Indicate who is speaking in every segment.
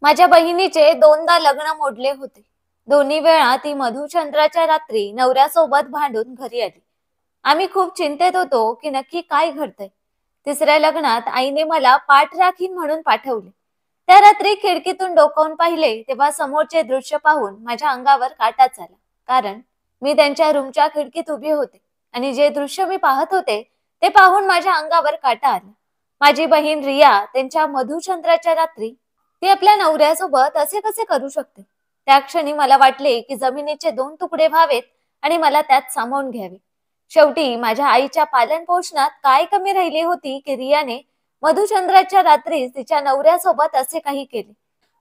Speaker 1: माझ्या बहिणीचे दोनदा लग्न मोडले होते. दोन्ही वेळा ती मधुचंद्राच्या रात्री नवऱ्यासोबत भांडून घरी आली. आम्ही खूप चिंतेत होतो की नक्की काय घडतंय. तिसऱ्या लग्नात आईने मला पाठ राखीन म्हणून पाठवले. त्या रात्री खिडकीतून डोकावून पाहिले तेव्हा समोरचे दृश्य पाहून माझ्या अंगावर काटाच आला. कारण मी त्यांच्या रूमच्या खिडकीत उभी होते आणि जे दृश्य मी पाहत होते ते पाहून माझ्या अंगावर काटा आला. माझी बहीण रिया त्यांच्या मधुचंद्राच्या रात्री ती आपल्या नवऱ्यासोबत असे कसे करू शकते. त्या क्षणी मला वाटले की जमिनीचे दोन तुकडे व्हावेत आणि मला त्यात सामावून घ्यावे. शेवटी माझ्या आईच्या पालन पोषणात काय कमी राहिली होती की रियाने मधुचंद्राच्या रात्री तिच्या नवऱ्यासोबत असे काही केले.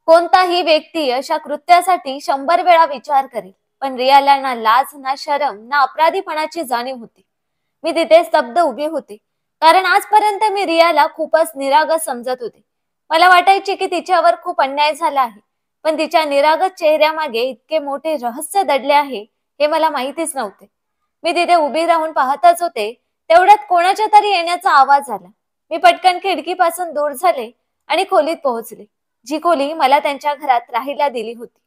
Speaker 1: कोणताही व्यक्ती अशा कृत्यासाठी 100 वेळा विचार करेल, पण रियाला ना लाज ना शरम ना अपराधीपणाची जाणीव होती. मी तिथे स्तब्ध उभी होते, कारण आजपर्यंत मी रियाला खूपच निरागस समजत होते. मला वाटायचे की तिच्यावर खूप अन्याय झाला आहे, पण तिच्या निरागस चेहऱ्यामागे इतके मोठे रहस्य दडले आहे हे मला माहितीच नव्हते. मी तिथे उभी राहून पाहतच होते, तेवढ्यात कोणाच्या तरी येण्याचा आवाज आला. मी पटकन खिडकीपासून दूर झाले आणि खोलीत पोहोचले, जी खोली मला त्यांच्या घरात राहायला दिली होती.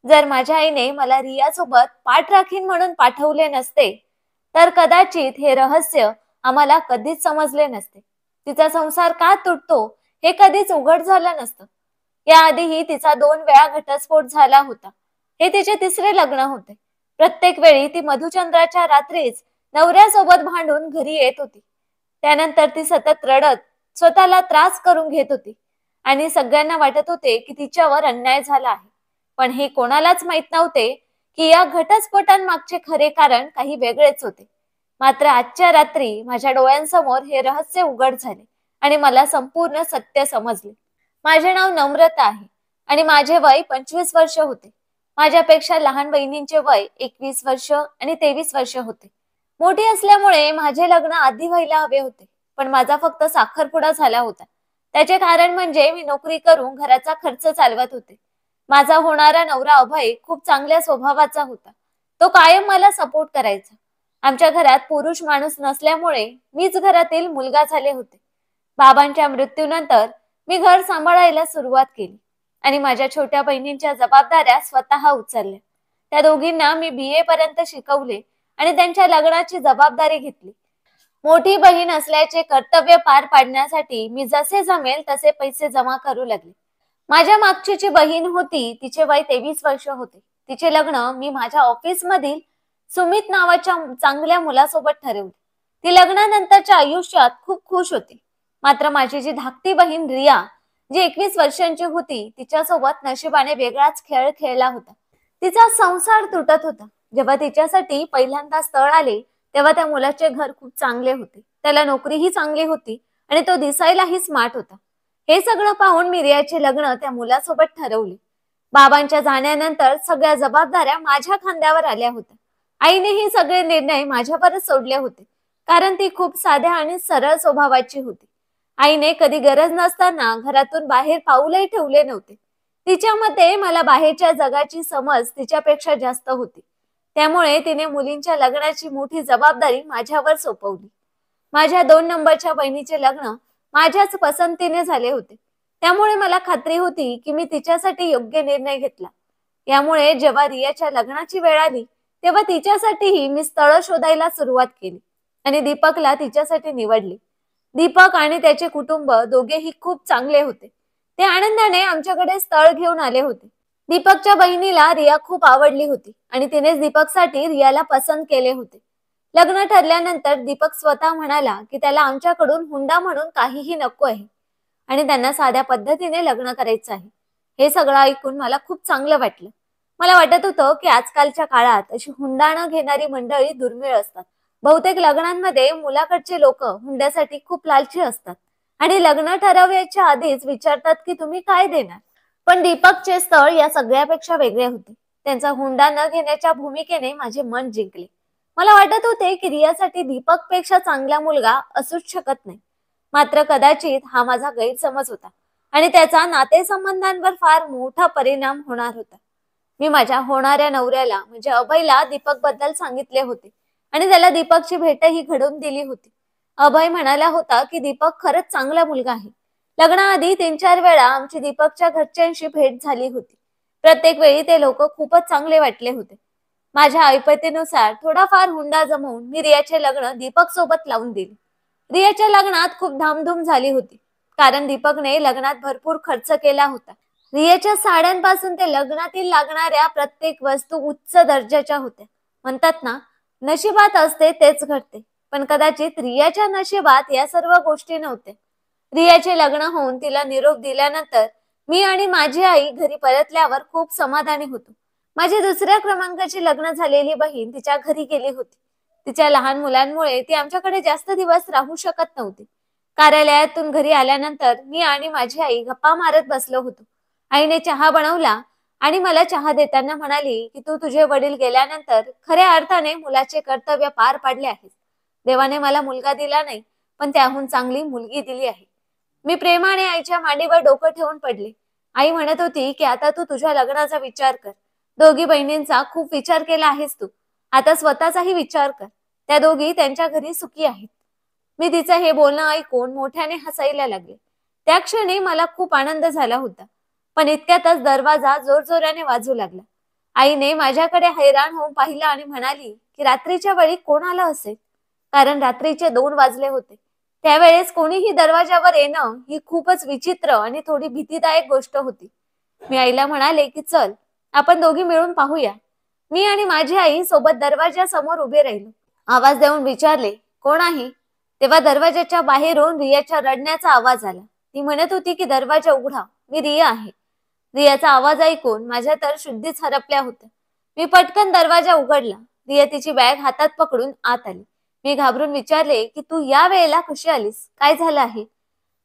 Speaker 1: जर माझ्या आईने मला रियासोबत पाठ राखीन म्हणून पाठवले नसते, तर कदाचित हे रहस्य आम्हाला कधीच समजले नसते. तिचा संसार का तुटतो हे कधीच उघड झालं नसतं. याआधीही तिचा 2 वेळा घटस्फोट झाला होता. हे तिचे तिसरे लग्न होते. प्रत्येक वेळी ती मधुचंद्राच्या रात्रीच नवऱ्यासोबत भांडून घरी येत होती. त्यानंतर ती सतत रडत स्वतःला त्रास करून घेत होती आणि सगळ्यांना वाटत होते की तिच्यावर अन्याय झाला आहे. पण हे कोणालाच माहित नव्हते की या घटस्फोटांमागचे खरे कारण काही वेगळेच होते. मात्र आजच्या रात्री माझ्या डोळ्यांसमोर हे रहस्य उघड झाले आणि मला संपूर्ण सत्य समजले. माझे नाव नम्रता आहे आणि माझे वय 25 वर्ष होते. माझ्यापेक्षा लहान बहिणींचे वय 21 वर्ष आणि 23 वर्ष होते. मोठी असल्यामुळे माझे लग्न आधी व्हायला हवे होते, पण माझा फक्त साखरपुडा झाला होता. त्याचे कारण म्हणजे मी नोकरी करून घराचा खर्च चालवत होते. माझा होणारा नवरा अभय खूप चांगल्या स्वभावाचा होता. तो कायम मला सपोर्ट करायचा. आमच्या घरात पुरुष माणूस नसल्यामुळे मीच घरातील मुलगा झाले होते. बाबांच्या मृत्यूनंतर मी घर सांभाळायला सुरुवात केली आणि माझ्या छोट्या बहिणींच्या जबाबदाऱ्या स्वतः उचलल्या. त्या दोघींना मी BA पर्यंत शिकवले आणि त्यांच्या लग्नाची जबाबदारी घेतली. मोठी बहीण असल्याचे कर्तव्य पार पाडण्यासाठी मी जसे जमेल तसे पैसे जमा करू लागले. माझ्या मागची जी बहीण होती तिचे वय 23 वर्ष होते. तिचे लग्न मी माझ्या ऑफिस मधील सुमित नावाच्या चांगल्या मुलासोबत ठरवले. ती लग्नानंतरच्या आयुष्यात खूप खुश होती. मात्र माझी जी धाकटी बहीण रिया, जी 21 वर्षांची होती, तिच्यासोबत नशिबाने वेगळाच खेळ खेळला होता. तिचा संसार तुटत होता. जेव्हा तिच्यासाठी पहिल्यांदा स्थळ आले तेव्हा त्या मुलाचे घर खूप चांगले होते. त्याला नोकरीही चांगली होती आणि तो दिसायलाही स्मार्ट होता. हे सगळं पाहून मी रियाचे लग्न त्या मुलासोबत ठरवले. बाबांच्या जाण्यानंतर सगळ्या जबाबदाऱ्या माझ्या खांद्यावर आल्या होत्या. आईने हे सगळे निर्णय माझ्यावरच सोडले होते, कारण ती खूप साध्या आणि सरळ स्वभावाची होती. आईने कधी गरज नसताना घरातून बाहेर पाऊलही ठेवले नव्हते. तिच्या मते मला बाहेरच्या जगाची समज तिच्यापेक्षा जास्त होती. त्यामुळे तिने मुलींच्या लग्नाची मोठी जबाबदारी माझ्यावर सोपवली. माझ्या 2 नंबरच्या बहिणीचे लग्न माझ्याच पसंतीने झाले होते. त्यामुळे मला खात्री होती की मी तिच्यासाठी योग्य निर्णय घेतला. यामुळे जेव्हा रियाच्या लग्नाची वेळ आली तेव्हा तिच्यासाठीही मी स्थळ शोधायला सुरुवात केली आणि दीपकला तिच्यासाठी निवडले. दीपक आणि त्याचे कुटुंब दोघेही खूप चांगले होते. ते आनंदाने आमच्याकडे स्थळ घेऊन आले होते. दीपकच्या बहिणीला रिया खूप आवडली होती आणि तिनेच दीपकसाठी रियाला पसंत केले होते. लग्न ठरल्यानंतर दीपक स्वतः म्हणाला की त्याला आमच्याकडून हुंडा म्हणून काहीही नको आहे आणि त्यांना साध्या पद्धतीने लग्न करायचं आहे. हे सगळं ऐकून मला खूप चांगलं वाटलं. मला वाटत होतं की आजकालच्या काळात अशी हुंडा न घेणारी मंडळी दुर्मिळ असतात. बहुतेक लग्नांमध्ये मुलाकडचे लोक हुंड्यासाठी खूप लालची असतात आणि लग्न ठरवायच्या आधीच विचारतात की तुम्ही काय देणार. पण दीपकचे स्थळ या सगळ्यापेक्षा वेगळे होते. त्यांचा हुंडा न घेण्याच्या भूमिकेने माझे मन जिंकले. मला वाटत होते की रियासाठी दीपकपेक्षा चांगला मुलगा असूच शकत नाही. मात्र कदाचित हा माझा गैरसमज होता आणि त्याचा नातेसंबंधांवर फार मोठा परिणाम होणार होता. मी माझ्या होणाऱ्या नवऱ्याला म्हणजे अभयला दीपक बद्दल सांगितले होते आणि त्याला दीपकची भेटही घडवून दिली होती. अभय म्हणाला होता की दीपक खरंच चांगला मुलगा आहे. लग्नाआधी 3-4 वेळा आमची दीपकच्या घरच्यांशी भेट झाली होती. प्रत्येक वेळी ते लोक खूपच चांगले वाटले होते. माझ्या ऐपतीनुसार थोडाफार हुंडा जमवून मी रियाचे लग्न दीपक सोबत लावून दिले. रियाच्या लग्नात खूप धामधूम झाली होती, कारण दीपकने लग्नात भरपूर खर्च केला होता. रियाच्या साड्यांपासून ते लग्नातील लागणाऱ्या प्रत्येक वस्तू उच्च दर्जाच्या होत्या. म्हणतात ना, नशिबात असते तेच घडते. पण कदाचित रियाच्या नशिबात या सर्व गोष्टी नव्हत्या. रियाचे लग्न होऊन तिला निरोप दिल्यानंतर मी आणि माझी आई घरी परतल्यावर खूप समाधानी होतो. माझी दुसऱ्या क्रमांकाची लग्न झालेली बहीण तिच्या घरी गेली होती. तिच्या लहान मुलांमुळे ती आमच्याकडे जास्त दिवस राहू शकत नव्हती. कार्यालयातून घरी आल्यानंतर मी आणि माझी आई गप्पा मारत बसलो होतो. आईने चहा बनवला आणि मला चहा देताना म्हणाली की तू तुझे वडील गेल्यानंतर खऱ्या अर्थाने मुलाचे कर्तव्य पार पाडले आहेस. देवाने मला मुलगा दिला नाही, पण त्याहून चांगली मुलगी दिली आहे. मी प्रेमाने आईच्या मांडीवर डोकं ठेवून पडले. आई म्हणत होती की आता तू तुझ्या लग्नाचा विचार कर. दोघी बहिणींचा खूप विचार केला आहेस तू. आता स्वतःचाही विचार कर. त्या दोघी त्यांच्या घरी सुखी आहेत. मी तिचं हे बोलणं ऐकून मोठ्याने हसायला लागले. त्या क्षणी मला खूप आनंद झाला होता. पण इतक्यातच दरवाजा जोरजोराने वाजू लागला. आईने माझ्याकडे हैराण होऊन पाहिलं आणि म्हणाली की रात्रीच्या वेळी कोण आलं असेल, कारण रात्रीचे 2 वाजले होते. त्यावेळेस कोणीही दरवाजावर येणं ही खूपच विचित्र आणि थोडी भीतीदायक गोष्ट होती. मी आईला म्हणाले की चल आपण दोघी मिळून पाहूया. मी आणि माझी आई सोबत दरवाजासमोर उभे राहिलो. आवाज देऊन विचारले, कोण आहे? तेव्हा दरवाजाच्या बाहेरून रियाच्या रडण्याचा आवाज आला. ती म्हणत होती की दरवाजा उघडा, मी रिया आहे. रियाचा आवाज ऐकून माझ्या तर शुद्धीच हरपल्या होत्या. मी पटकन दरवाजा उघडला. रिया तिची बॅग हातात पकडून आत आली. मी घाबरून विचारले की तू या वेळेला कशी आलीस, काय झालं आहे?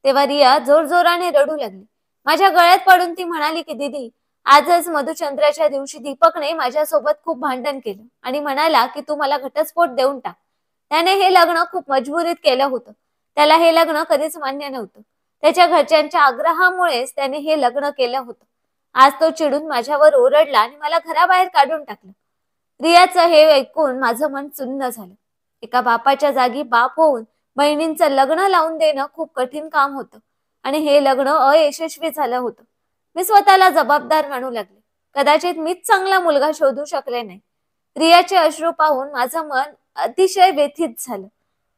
Speaker 1: तेव्हा रिया जोरजोराने रडू लागली. माझ्या गळ्यात पडून ती म्हणाली की दीदी, आजच मधुचंद्राच्या दिवशी दीपकने माझ्यासोबत खूप भांडण केलं आणि म्हणाला की तू मला घटस्फोट देऊन टाक. त्याने हे लग्न खूप मजबुरीत केलं होतं. त्याला हे लग्न कधीच मान्य नव्हतं. त्याच्या घरच्यांच्या आग्रहामुळेच त्याने हे लग्न केलं होतं. आज तो चिडून माझ्यावर ओरडला आणि मला घराबाहेर काढून टाकलं. रियाचं हे ऐकून माझं मन चुन्न झालं. एका बापाच्या जागी बाप होऊन बहिणींचं लग्न लावून देणं खूप कठीण काम होतं आणि हे लग्न अयशस्वी झालं होतं. मी स्वतःला जबाबदार मानू लागले. कदाचित मीच चांगला मुलगा शोधू शकले नाही. रियाचे अश्रू पाहून माझं मन अतिशय व्यथित झालं.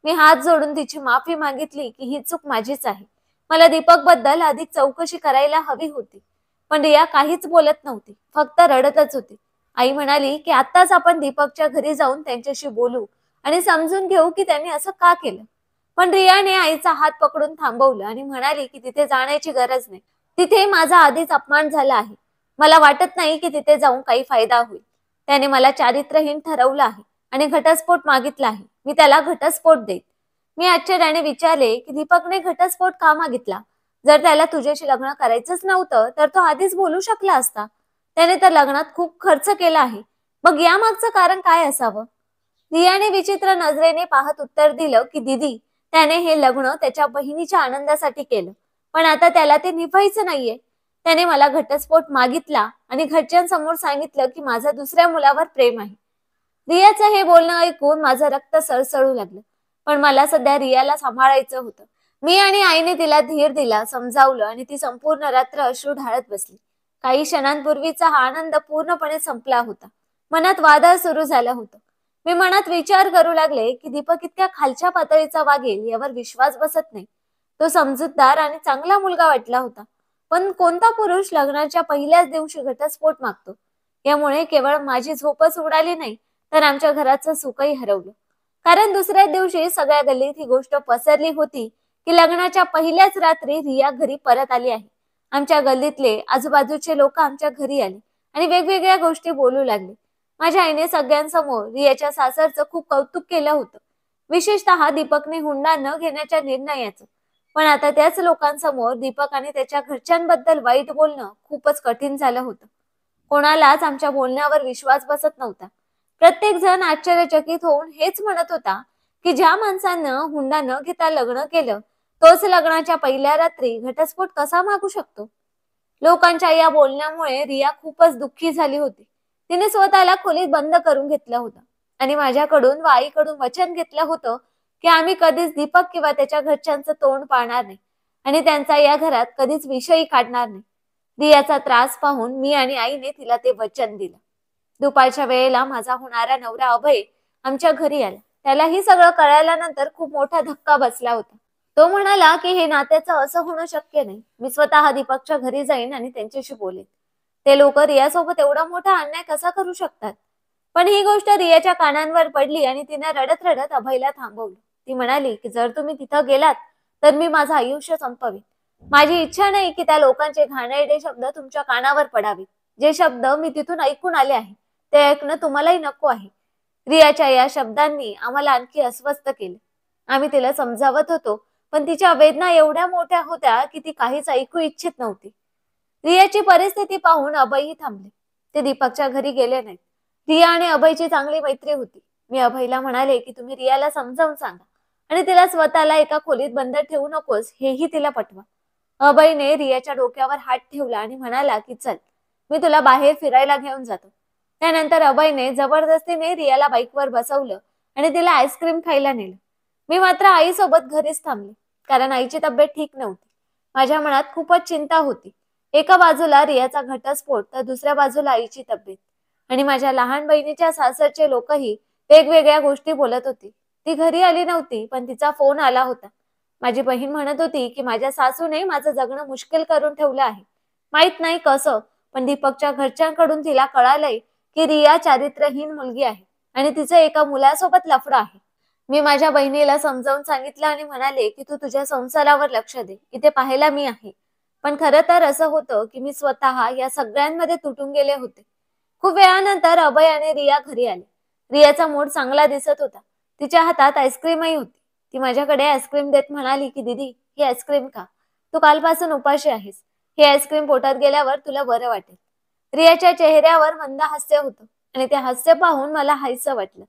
Speaker 1: मी हात जोडून तिची माफी मागितली की ही चूक माझीच आहे. मला दीपक बद्दल अधिक चौकशी करायला हवी होती. पण रिया काहीच बोलत नव्हती, फक्त रडतच होती. आई म्हणाली की आत्ताच आपण दीपकच्या घरी जाऊन त्यांच्याशी बोलू आणि समजून घेऊ की त्यांनी असं का केलं. पण रियाने आईचा हात पकडून थांबवलं आणि म्हणाली की तिथे जाण्याची गरज नाही. तिथे माझा आधीच अपमान झाला आहे. मला वाटत नाही की तिथे जाऊन काही फायदा होईल. त्याने मला चारित्र्यहीन ठरवलं आहे आणि घटस्फोट मागितला आहे. मी त्याला घटस्फोट देईन. मी आश्चर्याने विचारले की दीपकने घटस्फोट का मागितला? जर त्याला तुझ्याशी लग्न करायचंच नव्हतं तर तो आधीच बोलू शकला असता. त्याने तर लग्नात खूप खर्च केला आहे. मग यामागचं कारण काय असावं? रियाने विचित्र नजरेने पाहत उत्तर दिलं की दीदी, त्याने हे लग्न त्याच्या बहिणीच्या आनंदासाठी केलं, पण आता त्याला ते निभायचं नाहीये. त्याने मला घटस्फोट मागितला आणि घरच्यांसमोर सांगितलं की माझं दुसऱ्या मुलावर प्रेम आहे. रियाचं हे बोलणं ऐकून माझं रक्त सळसळू लागलं. पण मला सध्या रियाला सांभाळायचं होतं. मी आणि आईने तिला धीर दिला, समजावलं आणि ती संपूर्ण रात्र अश्रू ढाळत बसली. काही क्षणांपूर्वीचा हा आनंद पूर्णपणे संपला होता. मनात वादळ सुरू झालं होतं. मी मनात विचार करू लागले की दीपक इतक्या खालच्या पातळीचा वागेल यावर विश्वास बसत नाही. तो समजूतदार आणि चांगला मुलगा वाटला होता. पण कोणता पुरुष लग्नाच्या पहिल्याच दिवशी घटस्फोट मागतो? यामुळे केवळ माझी झोपच उडाली नाही, तर आमच्या घराचं सुखही हरवलं. कारण दुसऱ्या दिवशी सगळ्या गल्लीत ही गोष्ट पसरली होती की लग्नाच्या पहिल्याच रात्री रिया घरी परत आली आहे. आमच्या गल्लीतले आजूबाजूचे लोक आमच्या घरी आले आणि वेगवेगळ्या गोष्टी बोलू लागले. माझ्या आईने सगळ्यांसमोर रियाच्या सासरचं खूप कौतुक केलं होतं, विशेषतः दीपकने हुंडा न घेण्याच्या निर्णयाचं. पण आता त्याच लोकांसमोर दीपक आणि त्याच्या घरच्यांबद्दल वाईट बोलणं खूपच कठीण झालं होतं. कोणालाच आमच्या बोलण्यावर विश्वास बसत नव्हता. प्रत्येक जण आश्चर्यचकित होऊन हेच म्हणत होता की ज्या माणसानं हुंडा न घेता लग्न केलं तोच लग्नाच्या पहिल्या रात्री घटस्फोट कसा मागू शकतो? लोकांच्या या बोलण्यामुळे रिया खूपच दुःखी झाली होती. तिने स्वतःला खोलीत बंद करून घेतलं होतं आणि माझ्याकडून व आईकडून वचन घेतलं होतं की आम्ही कधीच दीपक किंवा त्याच्या घरच्यांचं तोंड पाहणार नाही आणि त्यांचा या घरात कधीच विषयही काढणार नाही. रियाचा त्रास पाहून मी आणि आईने तिला ते वचन दिलं. दुपारच्या वेळेला माझा होणारा नवरा अभय आमच्या घरी आला. त्याला ही सगळं कळाल्यानंतर खूप मोठा धक्का बसला होता. तो म्हणाला की हे नात्याचं असं होणं शक्य नाही. मी स्वतः दीपकच्या घरी जाईन आणि त्यांच्याशी बोलेन. ते लोक रियासोबत एवढा मोठा अन्याय कसा करू शकतात? पण ही गोष्ट रियाच्या कानांवर पडली आणि तिने रडत रडत अभयला थांबवलं. ती म्हणाली की जर तुम्ही तिथं गेलात तर मी माझं आयुष्य संपवेन. माझी इच्छा नाही की त्या लोकांचे घाणेरडे शब्द तुमच्या कानावर पडावे. जे शब्द मी तिथून ऐकून आले आहे ते ऐकणं तुम्हालाही नको आहे. रियाच्या या शब्दांनी आम्हाला आणखी अस्वस्थ केले. आम्ही तिला समजावत होतो, पण तिच्या वेदना एवढ्या मोठ्या होत्या की ती काहीच ऐकू इच्छित नव्हती. रियाची परिस्थिती पाहून अभयही थांबले. ते दीपकच्या घरी गेले नाहीत. रिया आणि अभयची चांगली मैत्री होती. मी अभयला म्हणाले की तुम्ही रियाला समजावून सांगा आणि तिला स्वतःला एका खोलीत बंद ठेवू नकोस हेही तिला पटवा. अभयने रियाच्या डोक्यावर हात ठेवला आणि म्हणाला की चल, मी तुला बाहेर फिरायला घेऊन जातो. त्यानंतर अभयने जबरदस्तीने रियाला बाईकवर बसवलं आणि तिला आईस्क्रीम खायला नेलं. मी मात्र आईसोबत घरीच थांबले, कारण आईची तब्येत ठीक नव्हती. माझ्या मनात खूपच चिंता होती. एका बाजूला रियाचा घटस्फोट तर दुसऱ्या बाजूला आईची तब्येत. आणि माझ्या लहान बहिणीच्या सासरचे लोकही वेगवेगळ्या गोष्टी बोलत होती. ती घरी आली नव्हती, पण तिचा फोन आला होता. माझी बहीण म्हणत होती की माझ्या सासूने माझं जगणं मुश्किल करून ठेवलं आहे. माहित नाही कसं, पण दीपकच्या घरच्यांकडून तिला कळालंय की रिया चारित्र्यहीन मुलगी आहे आणि तिचं एका मुलासोबत लफडं आहे. मी माझ्या बहिणीला समजावून सांगितलं आणि म्हणाले की तू तुझ्या संसारावर लक्ष दे, इथे पाहायला मी आहे. पण खरं तर असं होतं की मी स्वतः या सगळ्यांमध्ये तुटून गेले होते. खूप वेळानंतर अभय आणि रिया घरी आले. रियाचा मूड चांगला दिसत होता. तिच्या हातात आईस्क्रीमही होती. ती माझ्याकडे आईस्क्रीम देत म्हणाली की दीदी, ही आईस्क्रीम खा. तू कालपासून उपाशी आहेस. ही आईस्क्रीम पोटात गेल्यावर तुला बरं वाटेल. रियाच्या चेहऱ्यावर मंद हास्य होतं आणि ते हास्य पाहून मला हायसं वाटलं.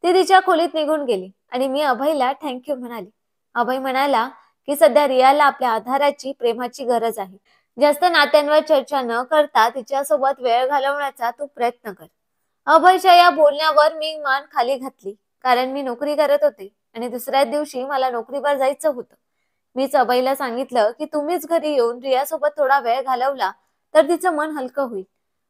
Speaker 1: ती तिच्या खोलीत निघून गेली आणि मी अभयला थँक्यू म्हणाले. अभय म्हणाला की सध्या रियाला आपल्या आधाराची, प्रेमाची गरज आहे. जास्त नात्यांवर चर्चा न करता तिच्यासोबत वेळ घालवण्याचा तू प्रयत्न कर. अभयच्या या बोलण्यावर मी मान खाली घातली, कारण मी नोकरी करत होते आणि दुसऱ्या दिवशी मला नोकरीवर जायचं होतं. मीच अभयला सांगितलं की तुम्हीच घरी येऊन रियासोबत थोडा वेळ घालवला तर तिचं मन हलकं होईल.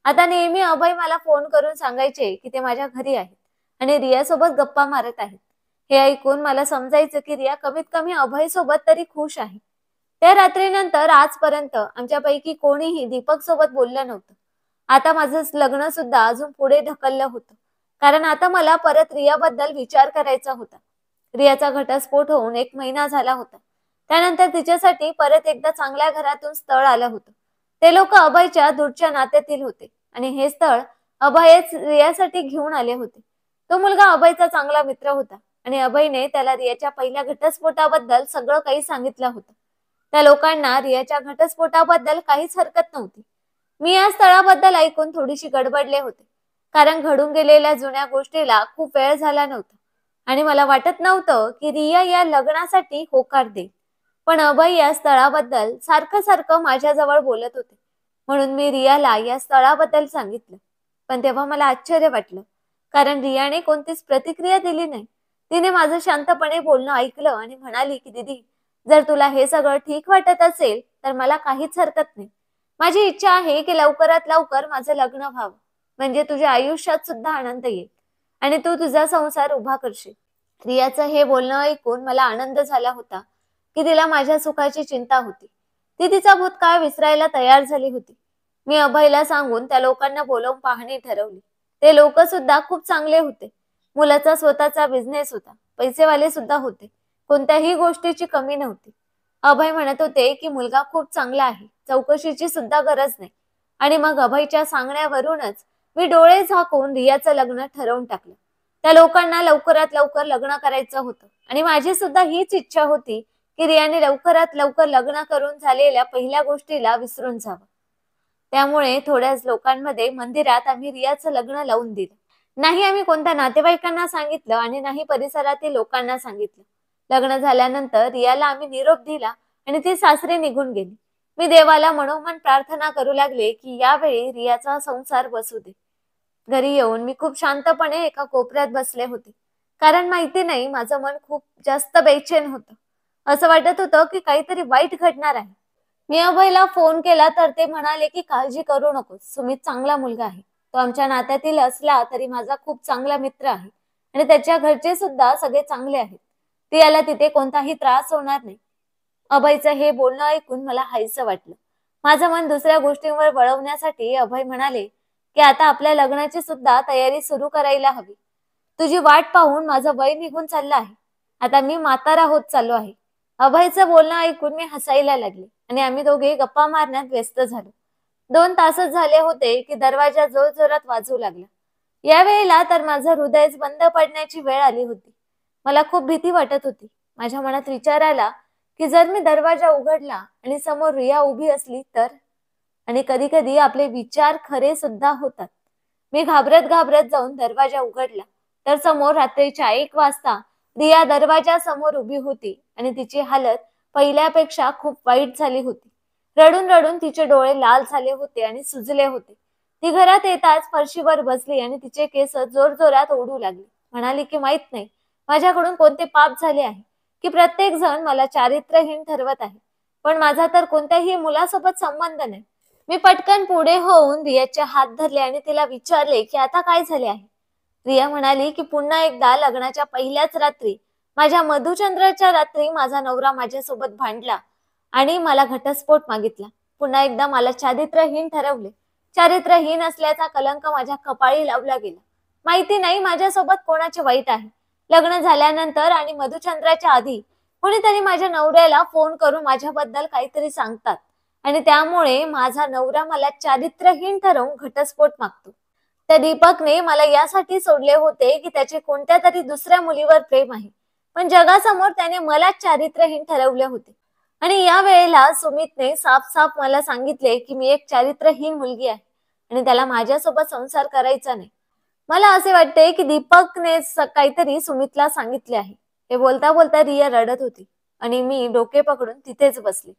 Speaker 1: आता नेहमी अभय मला फोन करून सांगायचे की ते माझ्या घरी आहेत आणि रियासोबत गप्पा मारत आहेत. हे ऐकून मला समजायचं की रिया कमीत कमी अभय सोबत तरी खुश आहे. त्या रात्रीनंतर आजपर्यंत आमच्यापैकी कोणीही दीपक सोबत बोललं नव्हतं. आता माझं लग्न सुद्धा अजून पुढे ढकललं होतं, कारण आता मला परत रियाबद्दल विचार करायचा होता. रियाचा घटस्फोट होऊन 1 महिना झाला होता. त्यानंतर तिच्यासाठी परत एकदा चांगल्या घरातून स्थळ आलं होतं. ते लोक अभयच्या दूरच्या नात्यातील होते आणि हे स्थळ अभयच रियासाठी घेऊन आले होते. तो मुलगा अभयचा चांगला मित्र होता आणि अभयने त्याला रियाच्या पहिल्या घटस्फोटाबद्दल सगळं काही सांगितलं होतं. त्या लोकांना रियाच्या घटस्फोटाबद्दल काहीच हरकत नव्हती. मी या स्थळाबद्दल ऐकून थोडीशी गडबडले होते, कारण घडून गेलेल्या जुन्या गोष्टीला खूप वेळ झाला नव्हता आणि मला वाटत नव्हतं की रिया या लग्नासाठी होकार देईल. पण अभय या स्थळाबद्दल सारखं सारखं माझ्याजवळ बोलत होते, म्हणून मी रियाला या स्थळाबद्दल सांगितलं. पण तेव्हा मला आश्चर्य वाटलं, कारण रियाने कोणतीच प्रतिक्रिया दिली नाही. तिने माझं शांतपणे बोलणं ऐकलं आणि म्हणाली की दीदी, जर तुला हे सगळं ठीक वाटत असेल तर मला काहीच हरकत नाही. माझी इच्छा आहे की लवकरात लवकर माझं लग्न व्हावं, म्हणजे तुझ्या आयुष्यात सुद्धा आनंद येईल आणि तू तुझा संसार उभा करशील. रियाचं हे बोलणं ऐकून मला आनंद झाला होता की तिला माझ्या सुखाची चिंता होती. ती तिचा भूतकाळ विसरायला तयार झाली होती. मी अभयला सांगून त्या लोकांना बोलावून पाहणी ठरवली. ते लोक सुद्धा खूप चांगले होते. मुलाचा स्वतःचा बिझनेस होता. पैसेवाले सुद्धा होते. कोणत्याही गोष्टीची कमी नव्हती. अभय म्हणत होते की मुलगा खूप चांगला आहे, चौकशीची सुद्धा गरज नाही. आणि मग अभयच्या सांगण्यावरूनच मी डोळे झाकून रियाचं लग्न ठरवून टाकलं. त्या लोकांना लवकरात लवकर लग्न करायचं होतं आणि माझी सुद्धा हीच इच्छा होती की रियाने लवकरात लवकर लग्न करून झालेल्या पहिल्या गोष्टीला विसरून जावं. त्यामुळे थोड्याच लोकांमध्ये मंदिरात आम्ही रियाचं लग्न लावून दिलं. नाही आम्ही कोणत्या नातेवाईकांना सांगितलं आणि नाही परिसरातील लोकांना सांगितलं. लग्न झाल्यानंतर रियाला आम्ही निरोप दिला आणि ती सासरी निघून गेली. मी देवाला मनोमन प्रार्थना करू लागले की यावेळी रियाचा संसार बसू दे. घरी येऊन मी खूप शांतपणे एका कोपऱ्यात बसले होते, कारण माहिती नाही माझं मन खूप जास्त बेचैन होतं. असं वाटत होतं की काहीतरी वाईट घडणार आहे. मी अभयला फोन केला तर ते म्हणाले की काळजी करू नकोस, सुमित चांगला मुलगा आहे. तो आमच्या नात्यातील असला तरी माझा खूप चांगला मित्र आहे आणि त्याच्या घरचे सुद्धा सगळे चांगले आहेत. याला तिथे कोणताही त्रास होणार नाही. अभयचं हे बोलणं ऐकून मला हायसं वाटलं. माझं मन दुसऱ्या गोष्टींवर वळवण्यासाठी अभय म्हणाले की आता आपल्या लग्नाची सुद्धा तयारी सुरू करायला हवी. तुझी वाट पाहून माझं वय निघून चाललं आहे. आता मी म्हातारा होत चाललो आहे. अभयचं बोलणं ऐकून मी हसायला लागले आणि आम्ही दोघे गप्पा मारण्यात व्यस्त झालो. 2 तासच झाले होते की दरवाजा जोरजोरात वाजू लागला. यावेळेला तर माझं हृदयच बंद पडण्याची वेळ आली होती. मला खूप भीती वाटत होती. माझ्या मनात विचार आला की जर मी दरवाजा उघडला आणि समोर रिया उभी असली तर. आणि कधी कधी आपले विचार खरे सुद्धा होतात. मी घाबरत घाबरत जाऊन दरवाजा उघडला तर समोर रात्रीच्या 1 वाजता रिया दरवाजा समोर उभी होती आणि तिची हालत पहिल्यापेक्षा खूप वाईट झाली होती. रडून रडून तिचे डोळे लाल झाले होते आणि सुजले होते. ती घरात येताच फरशीवर बसली आणि तिचे केस जोरजोरात ओढू लागली. म्हणाली की माहित नाही माझ्याकडून कोणते पाप झाले आहे की प्रत्येक जण मला चारित्र्यहीन ठरवत आहे, पण माझा तर कोणत्याही मुलासोबत संबंध नाही. मी पटकन पुढे होऊन रियाचे हात धरले आणि तिला विचारले की आता काय झाले आहे. रिया म्हणाली की पुन्हा एकदा लग्नाच्या पहिल्याच रात्री, माझ्या मधुचंद्राच्या रात्री माझा नवरा माझ्यासोबत भांडला आणि मला घटस्फोट मागितला. पुन्हा एकदा मला चारित्र्यहीन ठरवले. चारित्र्यहीन असल्याचा कलंक माझ्या कपाळी लावला गेला. माहिती नाही माझ्यासोबत कोणाचे वाईट आहे. लग्न झाल्यानंतर आणि मधुचंद्राच्या आधी कोणीतरी माझ्या नवऱ्याला फोन करून माझ्याबद्दल काहीतरी सांगतात आणि त्यामुळे माझा नवरा मला चारित्र्यहीन ठरवून घटस्फोट मागतो. त्या दीपकने मला यासाठी सोडले होते की त्याचे कोणत्या तरी दुसऱ्या मुलीवर प्रेम आहे, पण जगासमोर त्याने मला चारित्र्यहीन ठरवले होते. आणि या वेळेला सुमितने साफ साफ मला सांगितले की मी एक चारित्र्यहीन मुलगी आहे आणि त्याला माझ्यासोबत संसार करायचा नाही. मला असे वाटते की दीपकने काहीतरी सुमितला सांगितले आहे. हे बोलता बोलता रिया रडत होती आणि मी डोके पकडून तिथेच बसले.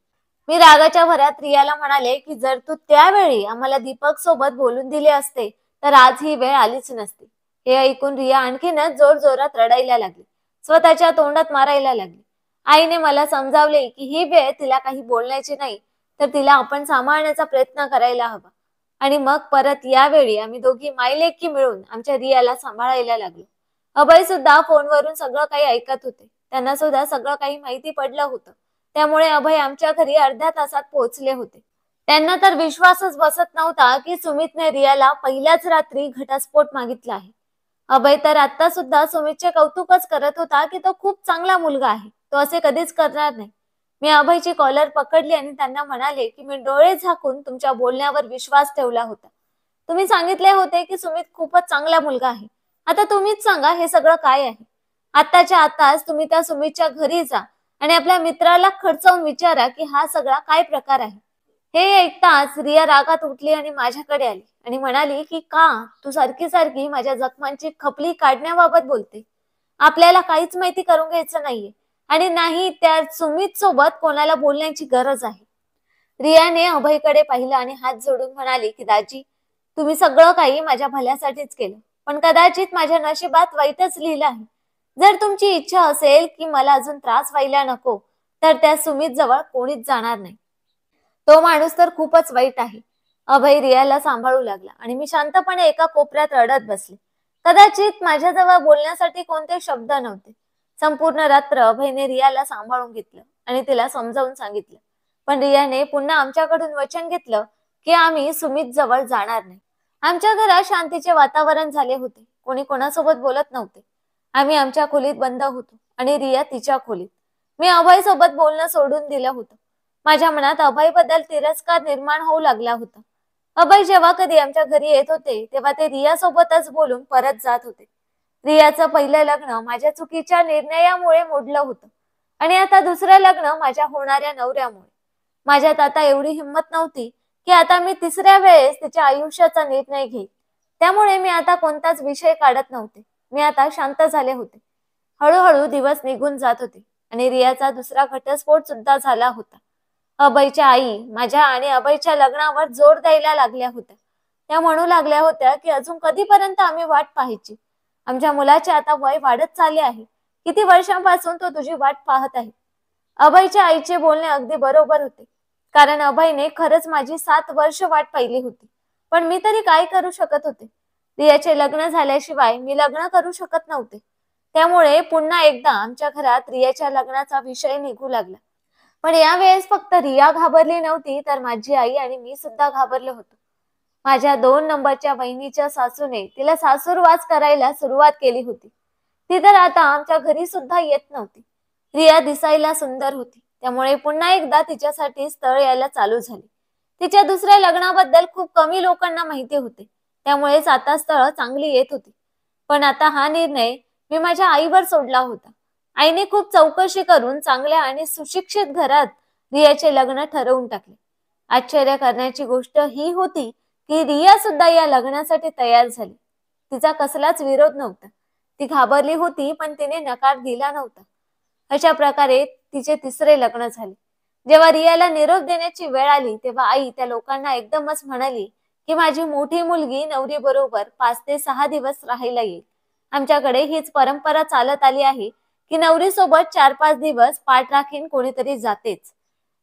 Speaker 1: मी रागाच्या भरात रियाला म्हणाले की जर तू त्यावेळी आम्हाला दीपक सोबत बोलून दिले असते तर आज ही वेळ आलीच नसती. हे ऐकून रिया आणखीनच जोर जोरात रडायला लागली, स्वतःच्या तोंडात मारायला लागली. आईने मला समजावले की ही वेळ तिला काही बोलण्याची नाही, तर तिला आपण सांभाळण्याचा प्रयत्न करायला हवा. आणि मग परत यावेळी आम्ही दोघी मायलेकी मिळून आमच्या रियाला सांभाळायला लागलो. अभय सुद्धा फोनवरून सगळं काही ऐकत होते. त्यांना सुद्धा सगळं काही माहिती पडलं होतं. त्यामुळे अभय आमच्या घरी अर्ध्या तासात पोहोचले होते. त्यांना तर विश्वासच बसत नव्हता की सुमितने रियाला पहिल्याच रात्री घटस्फोट मागितला आहे. अभय तर आता सुद्धा सुमितचे कौतुकच करत होता की तो खूप चांगला मुलगा आहे, तो असे कधीच करणार नाही. मी अभयची कॉलर पकडली आणि त्यांना म्हणाले की मी डोळे झाकून तुमच्या बोलण्यावर विश्वास ठेवला होता. तुम्ही सांगितले होते की सुमित खूपच चांगला मुलगा आहे. आता तुम्हीच सांगा हे सगळं काय आहे. आताच्या आताच तुम्ही त्या सुमितच्या घरी जा आणि आपल्या मित्राला खडसावून विचारा की हा सगळा काय प्रकार आहे. हे ऐकताच रिया रागात उठली आणि माझ्याकडे आली आणि म्हणाली की का तू सारखी सारखी माझ्या जखमांची खपली काढण्याबाबत बोलते. आपल्याला काहीच माहिती करून घ्यायचं नाहीये आणि नाही त्या सुमित सोबत कोणाला बोलण्याची गरज आहे. रियाने अभयकडे पाहिलं आणि हात जोडून म्हणाली की दाजी, तुम्ही सगळं काही माझ्या भल्यासाठीच केलं, पण कदाचित माझ्या नशिबात वाईटच लिहिलं आहे. जर तुमची इच्छा असेल की मला अजून त्रास व्हायला नको तर त्या सुमित जवळ कोणीच जाणार नाही. तो माणूस तर खूपच वाईट आहे. अभय रियाला सांभाळू लागला आणि मी शांतपणे एका कोपऱ्यात रडत बसले. कदाचित माझ्याजवळ बोलण्यासाठी कोणते शब्द नव्हते. संपूर्ण रात्र अभयने रियाला सांभाळून घेतलं आणि तिला समजावून सांगितलं, पण रियाने पुन्हा आमच्याकडून वचन घेतलं की आम्ही सुमित जवळ जाणार नाही. आमच्या घरात शांतीचे वातावरण झाले होते. कोणी कोणासोबत बोलत नव्हते. आम्ही आमच्या खोलीत बंद होतो आणि रिया तिच्या खोलीत. मी अभय सोबत बोलणं सोडून दिलं होतं. माझ्या मनात अभय बद्दल तिरस्कार निर्माण होऊ लागला होता. अभय जेव्हा कधी आमच्या घरी येत होते तेव्हा ते रिया सोबतच बोलून परत जात होते. रियाचं पहिलं लग्न माझ्या चुकीच्या निर्णयामुळे मोडलं होतं आणि आता दुसरं लग्न माझ्या होणाऱ्या नवऱ्यामुळे. माझ्यात आता एवढी हिंमत नव्हती की आता मी तिसऱ्या वेळेस तिच्या आयुष्याचा निर्णय घेईन. त्यामुळे मी आता कोणताच विषय काढत नव्हते. मी आता शांत झाले होते. हळूहळू दिवस निघून जात होते आणि रियाचा दुसरा घटस्फोट सुद्धा झाला होता. अभयच्या आई माझ्या आणि अभयच्या लग्नावर जोर द्यायला लागल्या होत्या. त्या म्हणू लागल्या होत्या की अजून कधीपर्यंत आम्ही वाट पाहायची. आमच्या मुलाचे आता वय वाढत चालले आहे. किती वर्षांपासून तो तुझी वाट पाहत आहे. अभयच्या आईचे बोलणे अगदी बरोबर होते, कारण अभयने खरंच माझी 7 वर्ष वाट पाहिली होती. पण मी तरी काय करू शकत होते? रियाचे लग्न झाल्याशिवाय मी लग्न करू शकत नव्हते. त्यामुळे पुन्हा एकदा आमच्या घरात रियाच्या लग्नाचा विषय निघू लागला. पण यावेळेस फक्त रिया घाबरली नव्हती, तर माझी आई आणि मी सुद्धा घाबरलो होतो. माझ्या 2 नंबरच्या बहिणीच्या सासूने तिला सासूरवास करायला सुरुवात केली होती. ती तर आता आमच्या घरी सुद्धा येत नव्हती. रिया दिसायला सुंदर होती, त्यामुळे पुन्हा एकदा तिच्यासाठी स्थळ यायला चालू झाले. तिच्या दुसऱ्या लग्नाबद्दल खूप कमी लोकांना माहिती होते, त्यामुळेच आता स्थळ चांगली येत होती. पण आता हा निर्णय मी माझ्या आईवर सोडला होता. आईने खूप चौकशी करून चांगल्या आणि सुशिक्षित घरात रियाचे लग्न ठरवून टाकले. आश्चर्य करण्याची गोष्ट ही होती की रिया सुद्धा या लग्नासाठी तयार झाली. तिचा कसलाच विरोध नव्हता. ती घाबरली होती, पण तिने नकार दिला नव्हता. अशा प्रकारे तिचे तिसरे लग्न झाले. जेव्हा रियाला निरोप देण्याची वेळ आली, तेव्हा आई त्या लोकांना एकदमच म्हणाली की माझी मोठी मुलगी नवरी बरोबर 5 ते 6 दिवस राहायला येईल. आमच्याकडे हीच परंपरा चालत आली आहे की नवरी सोबत 4-5 दिवस पाठ राखीन कोणीतरी जातेच.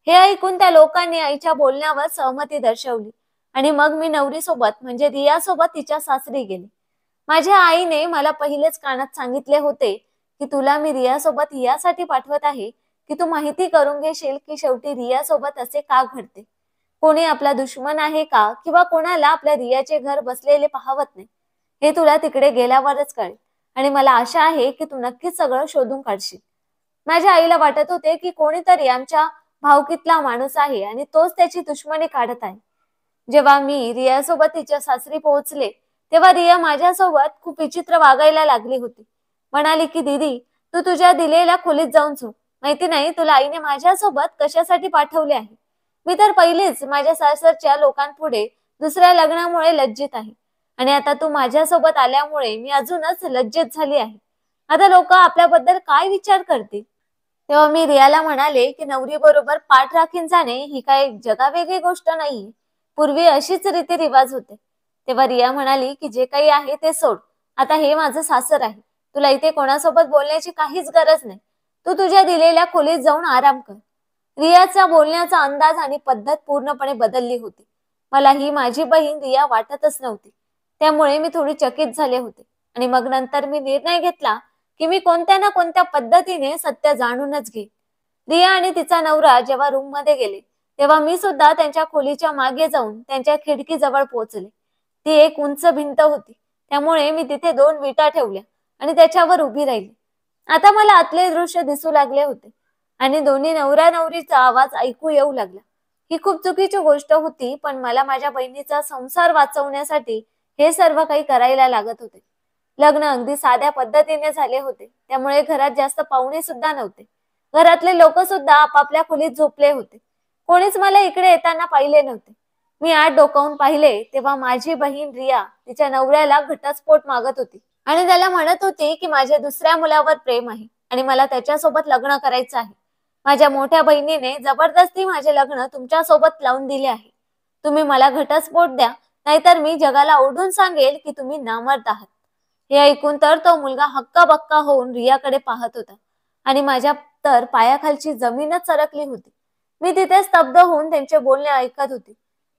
Speaker 1: हे ऐकून त्या लोकांनी आईच्या बोलण्यावर सहमती दर्शवली आणि मग मी नवरी सोबत म्हणजे रिया सोबत तिच्या सासरी गेले. माझ्या आईने मला पहिलेच कानात सांगितले होते की तुला मी रिया सोबत यासाठी पाठवत आहे की तू माहिती करून घेशील की शेवटी रिया सोबत असे का घडते. कोणी आपला दुश्मन आहे का किंवा कोणाला आपल्या रियाचे घर बसलेले पाहवत नाही, हे तुला तिकडे गेल्यावरच कळेल. आणि मला आशा आहे की तू नक्कीच सगळं शोधून काढशील. माझ्या आईला वाटत होते की कोणीतरी आमच्या भावकीतला माणूस आहे आणि तोच त्याची दुश्मनी काढत आहे. जेव्हा मी रियासोबत तिच्या सासरी पोहोचले, तेव्हा रिया माझ्यासोबत खूप विचित्र वागायला लागली होती. म्हणाली की दीदी, तू तुझ्या दिलेल्या खोलीत जाऊन झोप. माहिती नाही तुला आईने माझ्यासोबत कशासाठी पाठवले आहे. मी तर पहिलीच माझ्या सासरच्या लोकांपुढे दुसऱ्या लग्नामुळे लज्जित आहे आणि आता तू माझ्यासोबत आल्यामुळे मी अजूनच लज्जित झाली आहे. आता लोक आपल्याबद्दल काय विचार करतील? तेव्हा मी रियाला म्हणाले की नवरी बरोबर पाठ राखीन जाणे ही काही जगावेगळी गोष्ट नाही. पूर्वी अशीच रीतिरिवाज होते. तेव्हा रिया म्हणाली की जे काही आहे ते सोड. आता हे माझं सासर आहे. तुला इथे कोणासोबत बोलण्याची काहीच गरज नाही. तू तुझ्या दिलेल्या खोलीत जाऊन आराम कर. रियाचा बोलण्याचा अंदाज आणि पद्धत पूर्णपणे बदलली होती. मला ही माझी बहीण रिया वाटतच नव्हती. त्यामुळे मी थोडी चकित झाले होते आणि मग नंतर मी निर्णय घेतला की मी कोणत्या ना कोणत्या पद्धतीने सत्य जाणूनच घेईन. रिया आणि तिचा नवरा जेव्हा रूम मध्ये गेले, तेव्हा मी सुद्धा त्यांच्या खोलीच्या मागे जाऊन त्यांच्या खिडकीजवळ पोहोचले. ती एक उंच भिंत होती, त्यामुळे मी तिथे 2 विटा ठेवल्या आणि त्याच्यावर उभी राहिली. आता मला आतले दृश्य दिसू लागले होते आणि दोन्ही नवरा नवरीचा आवाज ऐकू येऊ लागला. ही खूप चुकीची गोष्ट होती, पण मला माझ्या बहिणीचा संसार वाचवण्यासाठी हे सर्व काही करायला लागत होते. लग्न अगदी साध्या पद्धतीने झाले होते, त्यामुळे घरात जास्त पाहुणे सुद्धा नव्हते. घरातले लोक सुद्धा आपापल्या खोलीत झोपले होते. कोणीच मला इकडे येताना पाहिले नव्हते. मी आत डोकावून पाहिले तेव्हा माझी बहीण रिया तिच्या नवऱ्याला घटस्फोट मागत होती आणि त्याला म्हणत होती की माझ्या दुसऱ्या मुलावर प्रेम आहे आणि मला त्याच्यासोबत लग्न करायचं आहे. माझ्या मोठ्या बहिणीने जबरदस्ती माझे लग्न तुमच्या सोबत लावून दिले आहे. तुम्ही मला घटस्फोट द्या, नाहीतर मी जगाला ओढून सांगेल की तुम्ही नामर्द आहात. हे ऐकून तर तो मुलगा हक्काबक्का होऊन रियाकडे पाहत होता आणि माझ्या तर पायाखालची जमीनच सरकली होती. मी तिथे स्तब्ध होऊन त्यांचे बोलणे ऐकत होती.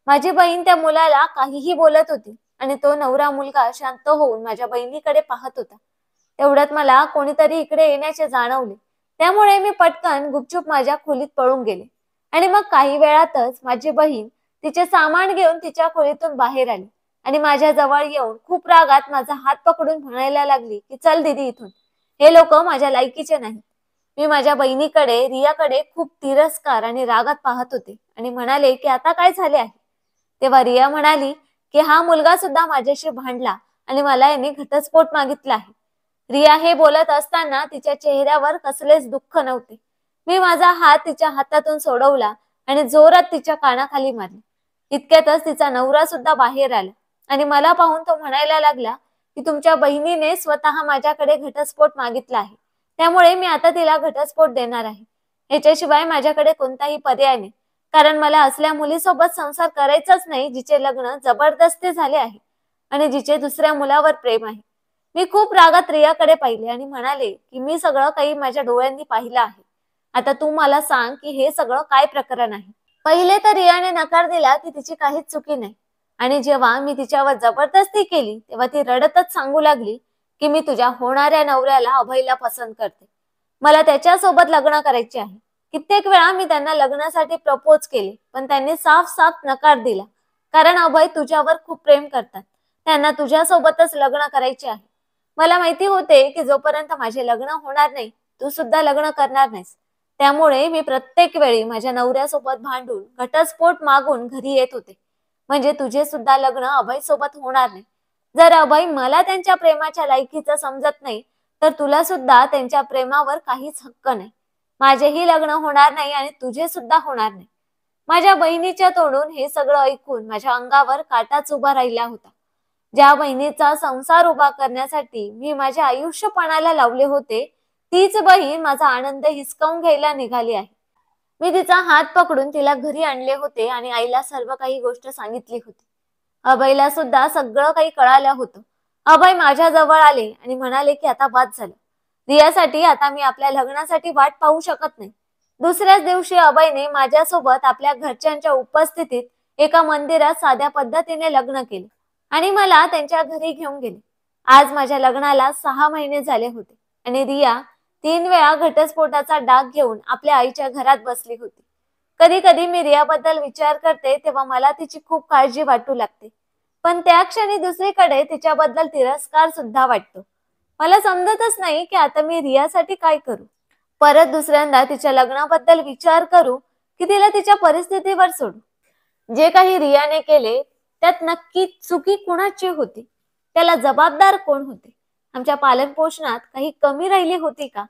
Speaker 1: माझी बहीण त्या मुलाला काहीही बोलत होती आणि तो नवरा मुलगा शांत होऊन माझ्या बहिणीकडे पाहत होता. तेवढ्यात मला कोणीतरी इकडे येण्याचे जाणवले. त्यामुळे मी पटकन गुपचूप माझ्या खोलीत पळून गेले आणि मग काही वेळातच माझी बहीण तिचे सामान घेऊन तिच्या खोलीतून बाहेर आली आणि माझ्या जवळ येऊन खूप रागात माझा हात पकडून म्हणायला लागली की चल दीदी इथून. हे लोक माझ्या लायकीचे नाही. मी माझ्या बहिणीकडे रियाकडे खूप तिरस्कार आणि रागात पाहत होते आणि म्हणाले की आता काय झाले आहे. तेव्हा रिया म्हणाली की हा मुलगा सुद्धा माझ्याशी भांडला आणि मला याने घटस्फोट मागितला आहे. रिया हे बोलत असताना तिच्या चेहऱ्यावर कसलेच दुःख नव्हते. मी माझा हात तिच्या हातातून सोडवला आणि जोरात तिच्या कानाखाली मारले. इतक्यातच तिचा नवरा सुद्धा बाहेर आला आणि मला पाहून तो म्हणायला लागला की तुमच्या बहिणीने स्वतः माझ्याकडे घटस्फोट मागितला आहे, त्यामुळे मी आता तिला घटस्फोट देणार आहे. याच्याशिवाय माझ्याकडे कोणताही पर्याय नाही, कारण मला असल्या मुलीसोबत संसार करायचाच नाही जिचे लग्न जबरदस्ती झाले आहे आणि जिचे दुसऱ्या मुलावर प्रेम आहे. मी खूप रागात रियाकडे पाहिले आणि म्हणाले की मी सगळं काही माझ्या डोळ्यांनी पाहिलं आहे. आता तू मला सांग की हे सगळं काय प्रकरण आहे. पहिले तर रियाने नकार दिला की तिची काहीच चुकी नाही, आणि जेव्हा मी तिच्यावर जबरदस्ती केली तेव्हा ती रडतच सांगू लागली की मी तुझ्या होणाऱ्या नवऱ्याला अभयला पसंत करते, मला त्याच्यासोबत लग्न करायचे आहे. कित्येक वेळा मी त्यांना लग्नासाठी प्रपोज केले, पण त्यांनी साफ साफ नकार दिला. कारण अभय तुझ्यावर खूप प्रेम करतात, त्यांना तुझ्यासोबतच लग्न करायचे आहे. मला माहिती होते की जोपर्यंत माझे लग्न होणार नाही तू सुद्धा लग्न करणार नाहीस. त्यामुळे मी प्रत्येक वेळी माझ्या नवऱ्यासोबत भांडून घटस्फोट मागून घरी येत होते. म्हणजे तुझे सुद्धा लग्न अभय सोबत होणार नाही. जर अभय मला त्यांच्या प्रेमाच्या लायकीचं समजत नाही तर तुला सुद्धा त्यांच्या प्रेमावर काहीच हक्क नाही. माझेही लग्न होणार नाही आणि तुझे सुद्धा होणार नाही. माझ्या बहिणीच्या तोंडून हे सगळं ऐकून माझ्या अंगावर काटाच उभा राहिला होता. ज्या बहिणीचा संसार उभा करण्यासाठी मी माझे आयुष्य पणाला लावले होते, तीच बहीण माझा आनंद हिसकावून घ्यायला निघाली आहे. मी तिचा हात पकडून तिला घरी आणले होते आणि आईला सर्व काही गोष्ट सांगितली होती. अभयला सुद्धा सगळं काही कळालं होतं. अभय माझ्या जवळ आले आणि म्हणाले की आता बाद झालं. रियासाठी आता मी आपल्या लग्नासाठी वाट पाहू शकत नाही. दुसऱ्याच दिवशी अभयने माझ्यासोबत आपल्या घरच्यांच्या उपस्थितीत एका मंदिरात साध्या पद्धतीने लग्न केले आणि मला त्यांच्या घरी घेऊन गेले. आज माझ्या लग्नाला 6 महिने झाले होते आणि रिया 3 वेळा घटस्फोटाचा डाग घेऊन आपल्या आईच्या घरात बसली होती. कधी कधी मी रियाबद्दल विचार करते तेव्हा मला तिची खूप काळजी वाटू लागते, पण त्या क्षणी दुसरीकडे तिच्याबद्दल तिरस्कार सुद्धा वाटतो. मला समजतच नाही की आता मी रियासाठी काय करू. परत दुसऱ्यांदा तिच्या लग्नाबद्दल विचार करू की तिला तिच्या परिस्थितीवर सोडू. जे काही रियाने केले त्यात नक्की चुकी कुणाची होती, त्याला जबाबदार कोण होते? आमच्या पालनपोषणात काही कमी राहिली होती का?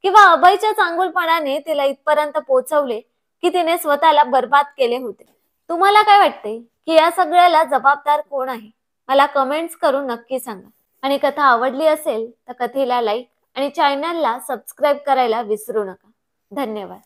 Speaker 1: किंवा अभयच्या चांगुलपणाने तिला इथपर्यंत पोहोचवले की तिने स्वतःला बर्बाद केले होते? तुम्हाला काय वाटते की या सगळ्याला जबाबदार कोण आहे? मला कमेंट्स करून नक्की सांगा. आणि कथा आवडली असेल तर कथेला लाईक आणि चॅनलला सबस्क्राईब करायला विसरू नका. धन्यवाद.